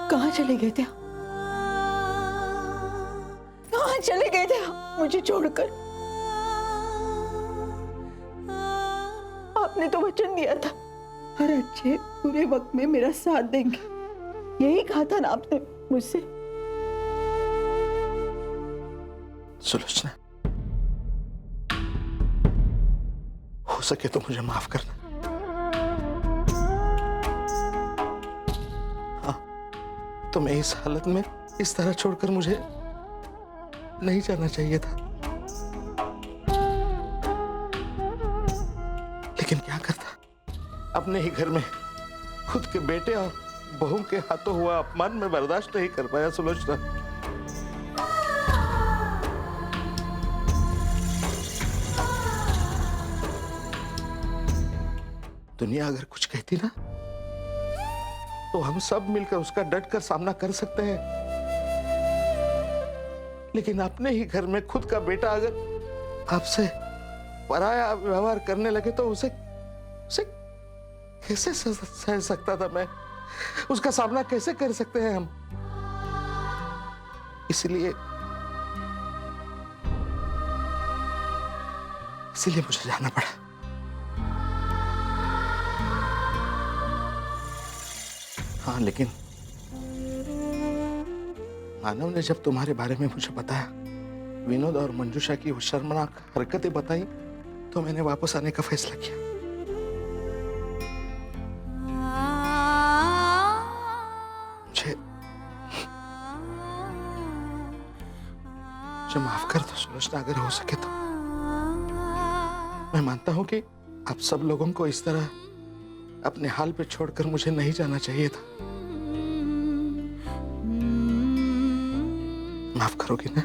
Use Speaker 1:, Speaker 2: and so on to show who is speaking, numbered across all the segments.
Speaker 1: कहाँ चले गए थे? कहाँ चले गए थे मुझे छोड़कर? आपने तो वचन दिया था हर अच्छे बुरे वक्त में मेरा साथ देंगे, यही कहा था ना आपने मुझसे।
Speaker 2: सुलोचना, हो सके तो मुझे माफ करना। हाँ, तुम्हें इस हालत में इस तरह छोड़कर मुझे नहीं जाना चाहिए था, लेकिन क्या करता, अपने ही घर में खुद के बेटे और बहू के हाथों हुआ अपमान में बर्दाश्त नहीं कर पाया। सुलोचना, दुनिया अगर कुछ कहती ना तो हम सब मिलकर उसका डट कर सामना कर सकते हैं, लेकिन अपने ही घर में खुद का बेटा अगर आपसे पराया व्यवहार करने लगे तो उसे कैसे सह सकता था मैं? उसका सामना कैसे कर सकते हैं हम? इसलिए मुझे जाना पड़ा। हाँ, लेकिन मानव ने जब तुम्हारे बारे में मुझे बताया, विनोद और मंजूषा की वो शर्मनाक हरकतें बताई, तो मैंने वापस आने का फैसला किया। मुझे माफ कर दो सुलोचना, अगर हो सके तो। मैं मानता हूं कि आप सब लोगों को इस तरह अपने हाल पे छोड़कर मुझे नहीं जाना चाहिए था। माफ करोगी ना?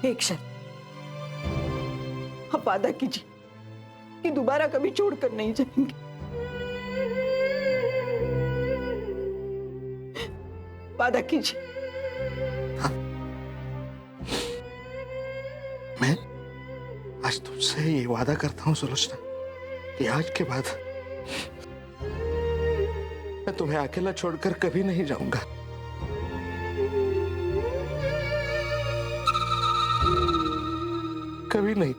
Speaker 1: एक शर्त, आप वादा कीजिए कि दोबारा कभी छोड़कर नहीं जाएंगे। वादा कीजिए।
Speaker 2: हाँ। मैं आज तुझसे ये वादा करता हूँ सुलोचना कि आज के बाद मैं तुम्हें अकेला छोड़कर कभी नहीं जाऊंगा। कभी नहीं।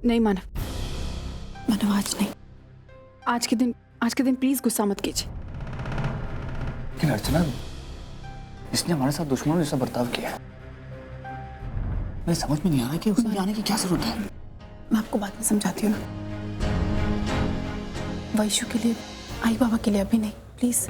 Speaker 3: नहीं मानव, आज नहीं। आज के दिन प्लीज गुस्सा मत कीजिए।
Speaker 4: लेकिन अर्चना, इसने हमारे साथ दुश्मनों जैसा बर्ताव किया। मुझे समझ में नहीं आ रहा कि उसने जाने की क्या जरूरत है।
Speaker 3: मैं आपको बाद में समझाती हूँ ना। वैशु के लिए, आई बाबा के लिए अभी नहीं, प्लीज।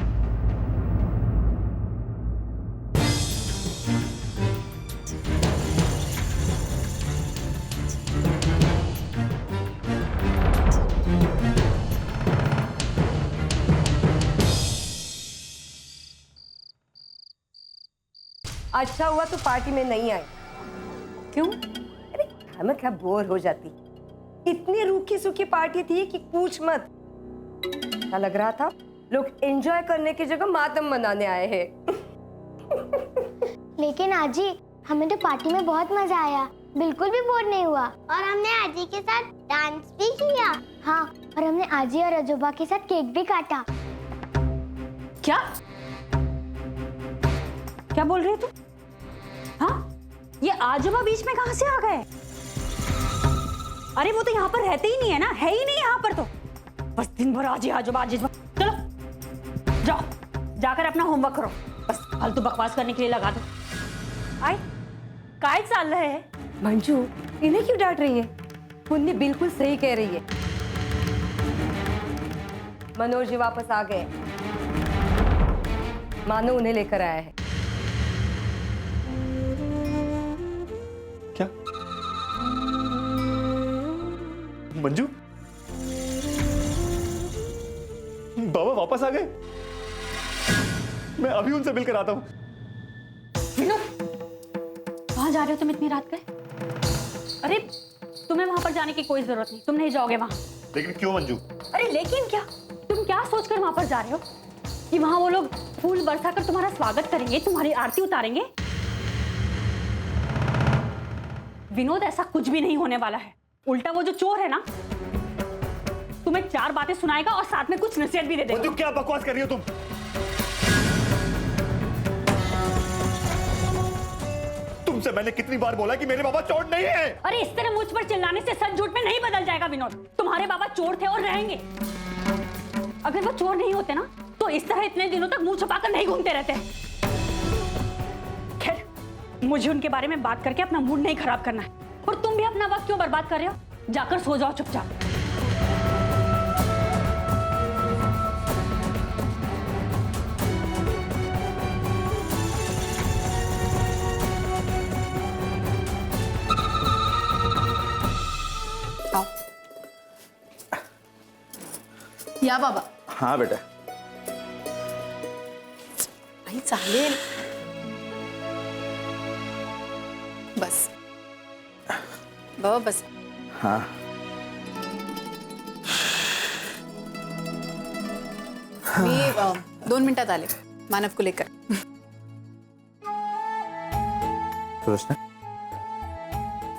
Speaker 5: अच्छा हुआ तो पार्टी में नहीं आई। क्यों? अरे हमें क्या बोर हो जाती। इतनी रूखी सूखी पार्टी थी कि पूछ मत। क्या लग रहा था लोग एंजॉय करने की जगह मातम मनाने आए हैं।
Speaker 6: लेकिन आजी, हमें तो पार्टी में बहुत मजा आया, बिल्कुल भी बोर नहीं हुआ। और हमने आजी के साथ डांस भी किया। हाँ, और हमने आजी और अजूबा के साथ केक भी काटा।
Speaker 7: क्या बोल रही है तू? हाँ, ये आजोबा बीच में कहां से आ गए? अरे वो तो यहाँ पर रहते ही नहीं है ना, है ही नहीं यहाँ पर तो। बस दिन भर आजी आजोबा आजी। चलो जाओ, जाकर अपना होमवर्क करो। बस फालतू बकवास करने के लिए लगा दो। आए काय चाल रहे हैं?
Speaker 5: मंजू, इन्हें क्यों डांट रही है? पुन्नी बिल्कुल सही कह रही है। मनोज जी वापस आ गए, मानो उन्हें लेकर आया है।
Speaker 4: क्या मंजू, बाबा वापस आ गए? मैं अभी उनसे मिलकर आता हूं।
Speaker 7: विनोद, कहाँ जा रहे हो तुम इतनी रात के? अरे तुम्हें वहां पर जाने की कोई जरूरत नहीं, तुम नहीं जाओगे वहां।
Speaker 4: लेकिन क्यों मंजू?
Speaker 7: अरे लेकिन क्या? तुम क्या सोचकर वहां पर जा रहे हो कि वहां वो लोग फूल बरसाकर तुम्हारा स्वागत करेंगे, तुम्हारी आरती उतारेंगे? विनोद, ऐसा कुछ भी नहीं होने वाला है। उल्टा वो जो चोर है ना, तुम्हें 4 बातें सुनाएगा और साथ में कुछ नसीहत भी दे देगा।
Speaker 4: मंजू, क्या बकवास कर रही हो तुम? तुमसे मैंने कितनी बार बोला कि मेरे बाबा चोर नहीं है?
Speaker 7: अरे इस तरह मुझ पर चिल्लाने से सच झूठ में नहीं बदल जाएगा विनोद। तुम्हारे बाबा चोर थे और रहेंगे। अगर वो चोर नहीं होते ना, तो इस तरह इतने दिनों तक मुंह छुपाकर नहीं घूमते रहते। खैर, मुझे उनके बारे में बात करके अपना मूड नहीं खराब करना है। और तुम भी अपना वक्त क्यों बर्बाद कर रहे हो? जाकर सो जाओ चुपचाप।
Speaker 3: या बाबा.
Speaker 2: हाँ बेटा.
Speaker 3: आई चालेल. बस बाबा बस.
Speaker 2: हाँ.
Speaker 3: मी 2 मिनिटात आले मानव को लेकर.
Speaker 2: सुलोचना,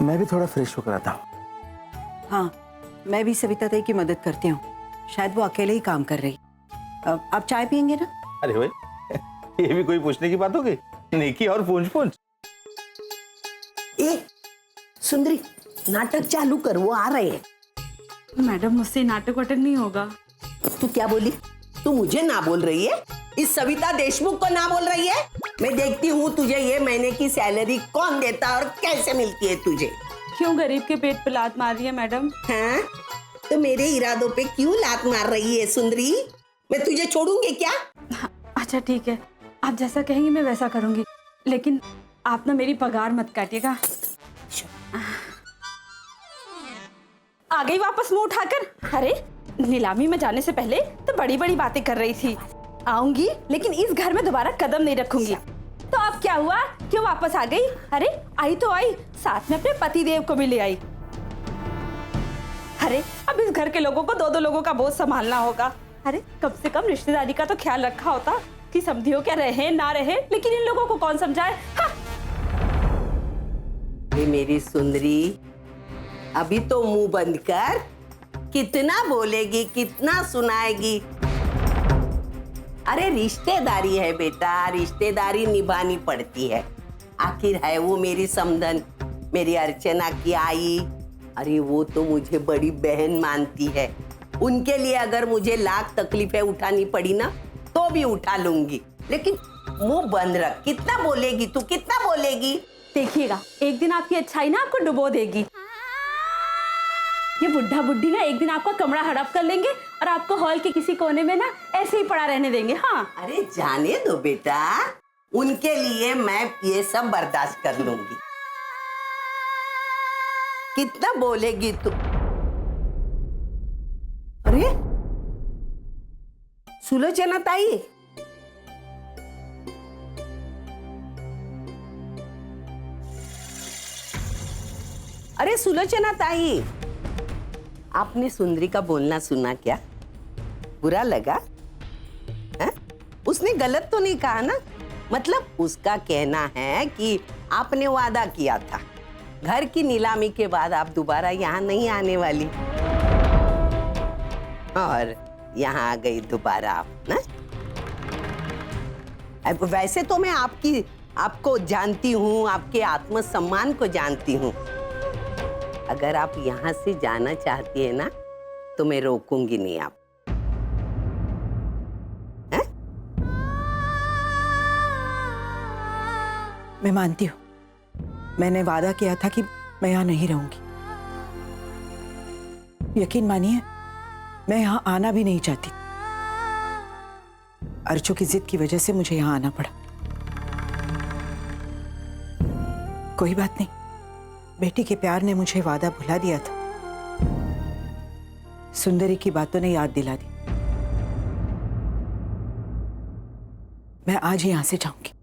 Speaker 2: मैं भी थोड़ा फ्रेश होकर आता हूँ.
Speaker 8: हाँ, मैं भी सविता दी की मदद करती हूँ. शायद वो अकेले ही काम कर रही. आप चाय पियेंगे ना?
Speaker 9: अरे भाई, ये भी कोई पूछने की बात होगी? नेकी और पूंछ पूंछ.
Speaker 10: ए, सुंदरी, नाटक चालू कर, वो आ रहे हैं.
Speaker 3: मैडम, मुझसे नाटक वाटक नहीं होगा.
Speaker 10: तू क्या बोली? तू मुझे ना बोल रही है? इस सविता देशमुख को ना बोल रही है? मैं देखती हूँ तुझे ये महीने की सैलरी कौन देता और कैसे मिलती है तुझे.
Speaker 3: क्यों गरीब के पेट पे लात मार रही है मैडम?
Speaker 10: हाँ? तो मेरे इरादों पे क्यों लात मार रही है सुंदरी? मैं तुझे छोड़ूंगी क्या?
Speaker 3: अच्छा ठीक है, आप जैसा कहेंगी मैं वैसा करूंगी, लेकिन आप ना मेरी पगार मत काटिएगा. आ गई वापस मुंह उठाकर. अरे नीलामी में जाने से पहले तो बड़ी बड़ी बातें कर रही थी. आऊंगी लेकिन इस घर में दोबारा कदम नहीं रखूंगी. तो अब क्या हुआ? क्यों वापस आ गई? अरे आई तो आई, साथ में अपने पति देव को भी ले आई. अरे अब इस घर के लोगों को 2-2 लोगों का बोझ संभालना होगा. अरे कम से कम रिश्तेदारी का तो ख्याल रखा होता कि समझियो क्या रहे ना रहे, लेकिन इन लोगों को कौन समझाए. हाँ।
Speaker 10: ये मेरी सुंदरी, अभी तो मुंह बंद कर. कितना बोलेगी, कितना सुनाएगी? अरे रिश्तेदारी है बेटा, रिश्तेदारी निभानी पड़ती है. आखिर है वो मेरी समधन, मेरी अर्चना की आई. अरे वो तो मुझे बड़ी बहन मानती है. उनके लिए अगर मुझे लाख तकलीफें उठानी पड़ी ना तो भी उठा लूंगी. लेकिन मुंह बंद रख. कितना बोलेगी तू, कितना बोलेगी?
Speaker 3: देखिएगा एक दिन आपकी अच्छाई ना आपको डुबो देगी. ये बुढ़ा बुढ़ी ना एक दिन आपका कमरा हड़प कर लेंगे और आपको हॉल के किसी कोने में ना ऐसे ही पड़ा रहने देंगे. हाँ.
Speaker 10: अरे जाने दो बेटा, उनके लिए मैं ये सब बर्दाश्त कर लूंगी. कितना बोलेगी तू? अरे सुलोचना ताई, अरे सुलोचना ताई, आपने सुंदरी का बोलना सुना क्या? बुरा लगा? है? उसने गलत तो नहीं कहा ना? मतलब उसका कहना है कि आपने वादा किया था घर की नीलामी के बाद आप दोबारा यहाँ नहीं आने वाली, और यहाँ आ गई दोबारा आप ना? अब वैसे तो मैं आपको जानती हूँ, आपके आत्मसम्मान को जानती हूँ. अगर आप यहाँ से जाना चाहती है ना तो मैं रोकूंगी नहीं आप. है?
Speaker 8: मैं मानती हूँ, मैंने वादा किया था कि मैं यहाँ नहीं रहूंगी। यकीन मानिए, मैं यहाँ आना भी नहीं चाहती। अर्चू की जिद की वजह से मुझे यहाँ आना पड़ा। कोई बात नहीं, बेटी के प्यार ने मुझे वादा भुला दिया था। सुंदरी की बातों ने याद दिला दी। मैं आज ही यहां से जाऊंगी।